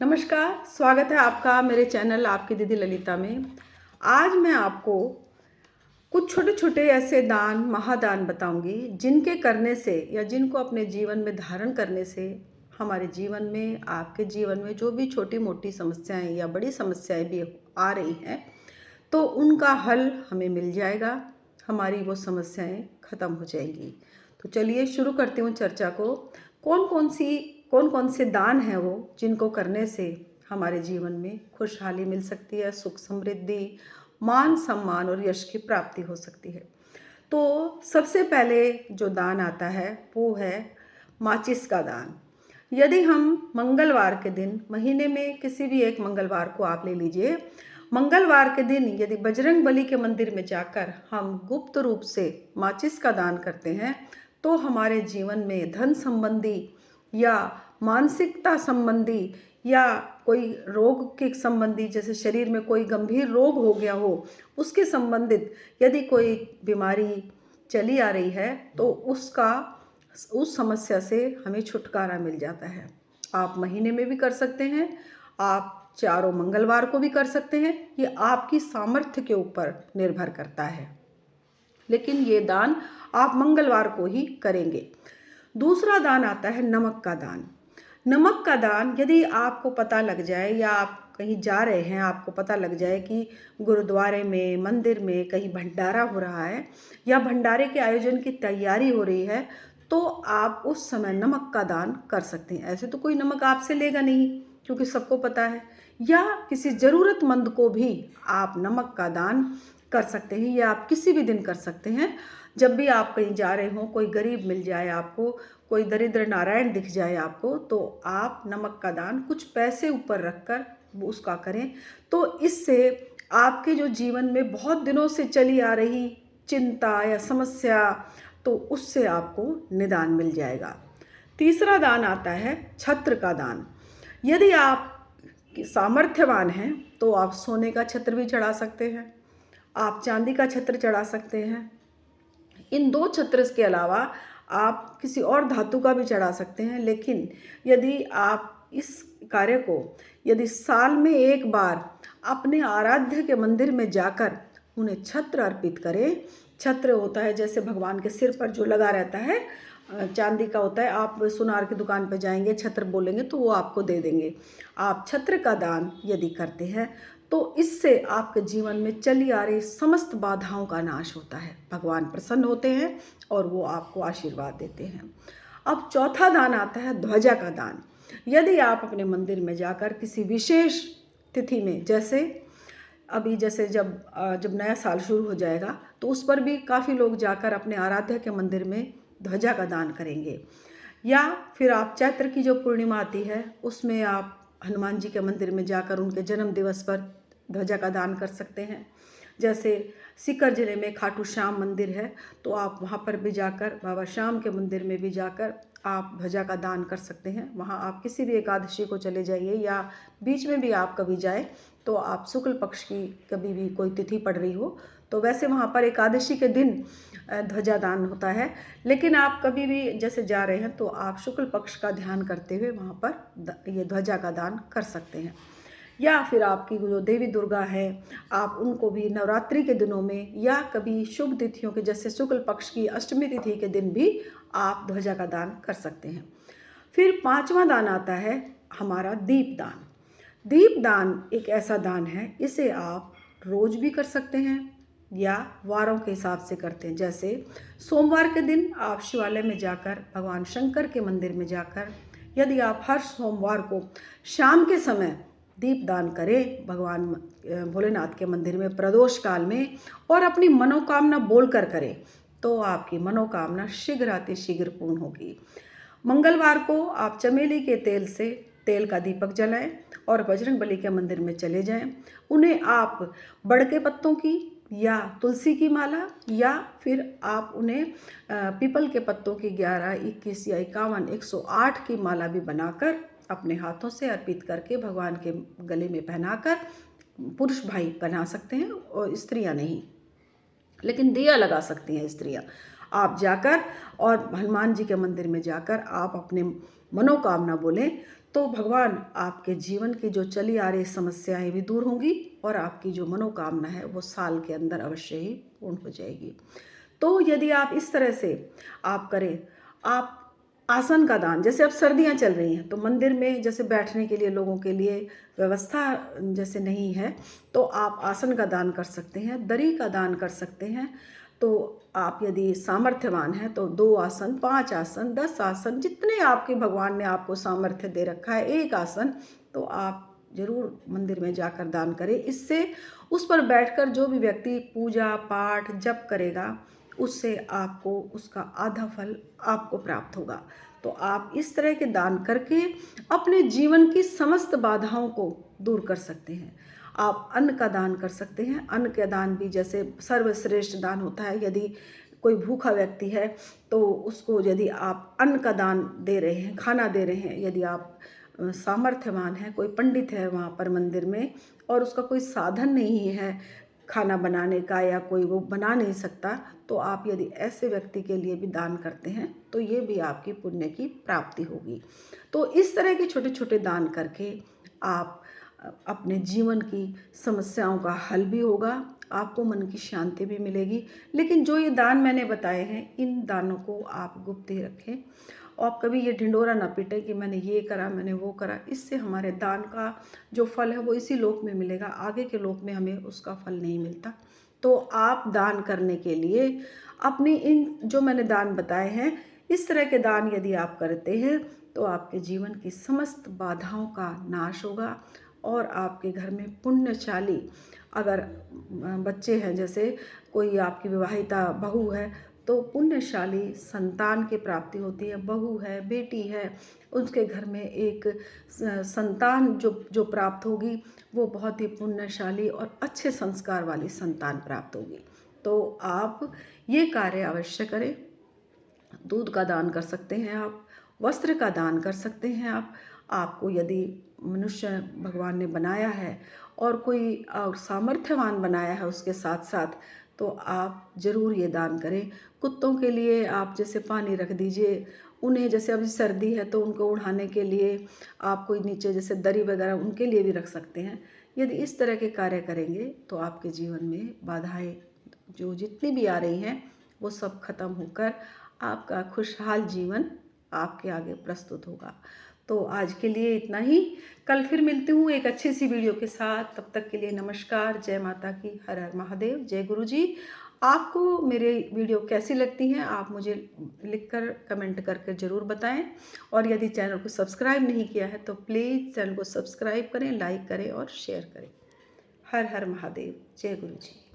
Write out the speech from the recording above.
नमस्कार, स्वागत है आपका मेरे चैनल आपकी दीदी ललिता में। आज मैं आपको कुछ छोटे-छोटे ऐसे दान, महादान बताऊंगी जिनके करने से या जिनको अपने जीवन में धारण करने से हमारे जीवन में, आपके जीवन में जो भी छोटी-मोटी समस्याएं या बड़ी समस्याएं भी आ रही हैं, तो उनका हल हमें मिल जाएगा, हमारी वो समस्याएं खत्म हो जाएंगी। तो चलिए शुरू करती हूँ चर्चा को। कौन कौन से दान हैं वो जिनको करने से हमारे जीवन में खुशहाली मिल सकती है, सुख समृद्धि, मान सम्मान और यश की प्राप्ति हो सकती है। तो सबसे पहले जो दान आता है वो है माचिस का दान। यदि हम मंगलवार के दिन, महीने में किसी भी एक मंगलवार को आप ले लीजिए, मंगलवार के दिन यदि बजरंग बली के मंदिर में जाकर हम गुप्त रूप से माचिस का दान करते हैं तो हमारे जीवन में धन संबंधी या मानसिकता संबंधी या कोई रोग के संबंधी, जैसे शरीर में कोई गंभीर रोग हो गया हो, उसके संबंधित यदि कोई बीमारी चली आ रही है तो उस समस्या से हमें छुटकारा मिल जाता है। आप महीने में भी कर सकते हैं, आप चारों मंगलवार को भी कर सकते हैं, ये आपकी सामर्थ्य के ऊपर निर्भर करता है, लेकिन ये दान आप मंगलवार को ही करेंगे। दूसरा दान आता है नमक का दान। नमक का दान यदि आपको पता लग जाए या आप कहीं जा रहे हैं, आपको पता लग जाए कि गुरुद्वारे में, मंदिर में कहीं भंडारा हो रहा है या भंडारे के आयोजन की तैयारी हो रही है, तो आप उस समय नमक का दान कर सकते हैं। ऐसे तो कोई नमक आपसे लेगा नहीं क्योंकि सबको पता है, या किसी ज़रूरतमंद को भी आप नमक का दान कर सकते हैं, या आप किसी भी दिन कर सकते हैं। जब भी आप कहीं जा रहे हो, कोई गरीब मिल जाए आपको, कोई दरिद्र नारायण दिख जाए आपको, तो आप नमक का दान कुछ पैसे ऊपर रखकर उसका करें। तो इससे आपके जो जीवन में बहुत दिनों से चली आ रही चिंता या समस्या, तो उससे आपको निदान मिल जाएगा। तीसरा दान आता है छत्र का दान। यदि आप सामर्थ्यवान हैं तो आप सोने का छत्र भी चढ़ा सकते हैं, आप चांदी का छत्र चढ़ा सकते हैं। इन दो छत्र के अलावा आप किसी और धातु का भी चढ़ा सकते हैं, लेकिन यदि आप इस कार्य को यदि साल में एक बार अपने आराध्य के मंदिर में जाकर उन्हें छत्र अर्पित करें। छत्र होता है जैसे भगवान के सिर पर जो लगा रहता है, चांदी का होता है। आप सुनार की दुकान पर जाएंगे, छत्र बोलेंगे तो वो आपको दे देंगे। आप छत्र का दान यदि करते हैं तो इससे आपके जीवन में चली आ रही समस्त बाधाओं का नाश होता है, भगवान प्रसन्न होते हैं और वो आपको आशीर्वाद देते हैं। अब चौथा दान आता है ध्वजा का दान। यदि आप अपने मंदिर में जाकर किसी विशेष तिथि में, जैसे जब नया साल शुरू हो जाएगा तो उस पर भी काफ़ी लोग जाकर अपने आराध्य के मंदिर में ध्वजा का दान करेंगे, या फिर आप चैत्र की जो पूर्णिमा आती है उसमें आप हनुमान जी के मंदिर में जाकर उनके जन्म दिवस पर ध्वजा का दान कर सकते हैं। जैसे सीकर जिले में खाटू श्याम मंदिर है, तो आप वहाँ पर भी जाकर, बाबा श्याम के मंदिर में भी जाकर आप ध्वजा का दान कर सकते हैं। वहाँ आप किसी भी एकादशी को चले जाइए या बीच में भी आप कभी जाए, तो आप शुक्ल पक्ष की कभी भी कोई तिथि पड़ रही हो, तो वैसे वहाँ पर एकादशी के दिन ध्वजा दान होता है, लेकिन आप कभी भी जैसे जा रहे हैं तो आप शुक्ल पक्ष का ध्यान करते हुए वहाँ पर ये ध्वजा का दान कर सकते हैं। या फिर आपकी जो देवी दुर्गा है, आप उनको भी नवरात्रि के दिनों में या कभी शुभ तिथियों के, जैसे शुक्ल पक्ष की अष्टमी तिथि के दिन भी आप ध्वजा का दान कर सकते हैं। फिर पांचवा दान आता है हमारा दीपदान। दीपदान एक ऐसा दान है, इसे आप रोज भी कर सकते हैं या वारों के हिसाब से करते हैं। जैसे सोमवार के दिन आप शिवालय में जाकर, भगवान शंकर के मंदिर में जाकर, यदि आप हर सोमवार को शाम के समय दीपदान करें भगवान भोलेनाथ के मंदिर में प्रदोष काल में, और अपनी मनोकामना बोलकर करें, तो आपकी मनोकामना शीघ्र पूर्ण होगी। मंगलवार को आप चमेली के तेल का दीपक जलाएं और बजरंगबली के मंदिर में चले जाएं। उन्हें आप बड़ के पत्तों की या तुलसी की माला, या फिर आप उन्हें पीपल के पत्तों की 11, 21 या 51, 108 की माला भी बनाकर अपने हाथों से अर्पित करके भगवान के गले में पहनाकर पुरुष भाई पहना सकते हैं, और स्त्रियां नहीं, लेकिन दिया लगा सकती हैं स्त्रियां। आप जाकर और हनुमान जी के मंदिर में जाकर आप अपने मनोकामना बोलें, तो भगवान आपके जीवन की जो चली आ रही समस्याएं भी दूर होंगी और आपकी जो मनोकामना है वो साल के अंदर अवश्य ही पूर्ण हो जाएगी। तो यदि आप इस तरह से आप करें, आप आसन का दान, जैसे अब सर्दियां चल रही हैं तो मंदिर में जैसे बैठने के लिए लोगों के लिए व्यवस्था जैसे नहीं है, तो आप आसन का दान कर सकते हैं, दरी का दान कर सकते हैं। तो आप यदि सामर्थ्यवान हैं तो 2 आसन, 5 आसन, 10 आसन, जितने आपके भगवान ने आपको सामर्थ्य दे रखा है, एक आसन तो आप जरूर मंदिर में जाकर दान करें। इससे उस पर बैठकर जो भी व्यक्ति पूजा पाठ जप करेगा उससे आपको उसका आधा फल आपको प्राप्त होगा। तो आप इस तरह के दान करके अपने जीवन की समस्त बाधाओं को दूर कर सकते हैं। आप अन्न का दान कर सकते हैं। अन्न का दान भी जैसे सर्वश्रेष्ठ दान होता है। यदि कोई भूखा व्यक्ति है तो उसको यदि आप अन्न का दान दे रहे हैं, खाना दे रहे हैं, यदि आप सामर्थ्यवान है, कोई पंडित है वहाँ पर मंदिर में और उसका कोई साधन नहीं है खाना बनाने का या कोई वो बना नहीं सकता, तो आप यदि ऐसे व्यक्ति के लिए भी दान करते हैं तो ये भी आपकी पुण्य की प्राप्ति होगी। तो इस तरह के छोटे छोटे दान करके आप अपने जीवन की समस्याओं का हल भी होगा, आपको मन की शांति भी मिलेगी। लेकिन जो ये दान मैंने बताए हैं, इन दानों को आप गुप्त ही रखें और कभी ये ढिंढोरा ना पीटें कि मैंने ये करा, मैंने वो करा। इससे हमारे दान का जो फल है वो इसी लोक में मिलेगा, आगे के लोक में हमें उसका फल नहीं मिलता। तो आप दान करने के लिए अपनी इन जो मैंने दान बताए हैं, इस तरह के दान यदि आप करते हैं तो आपके जीवन की समस्त बाधाओं का नाश होगा और आपके घर में पुण्यशाली, अगर बच्चे हैं, जैसे कोई आपकी विवाहिता बहू है तो पुण्यशाली संतान की प्राप्ति होती है। बहू है, बेटी है, उसके घर में एक संतान जो प्राप्त होगी वो बहुत ही पुण्यशाली और अच्छे संस्कार वाली संतान प्राप्त होगी। तो आप ये कार्य अवश्य करें। दूध का दान कर सकते हैं आप, वस्त्र का दान कर सकते हैं आप। आपको यदि मनुष्य भगवान ने बनाया है और कोई सामर्थ्यवान बनाया है उसके साथ साथ, तो आप ज़रूर ये दान करें। कुत्तों के लिए आप जैसे पानी रख दीजिए, उन्हें जैसे अभी सर्दी है तो उनको उड़ाने के लिए आप कोई नीचे जैसे दरी वगैरह उनके लिए भी रख सकते हैं। यदि इस तरह के कार्य करेंगे तो आपके जीवन में बाधाएं जो जितनी भी आ रही हैं वो सब खत्म होकर आपका खुशहाल जीवन आपके आगे प्रस्तुत होगा। तो आज के लिए इतना ही। कल फिर मिलती हूँ एक अच्छी सी वीडियो के साथ। तब तक के लिए नमस्कार, जय माता की, हर हर महादेव, जय गुरु जी। आपको मेरे वीडियो कैसी लगती हैं आप मुझे लिखकर कमेंट करके ज़रूर बताएं। और यदि चैनल को सब्सक्राइब नहीं किया है तो प्लीज़ चैनल को सब्सक्राइब करें, लाइक करें और शेयर करें। हर हर महादेव, जय गुरु जी।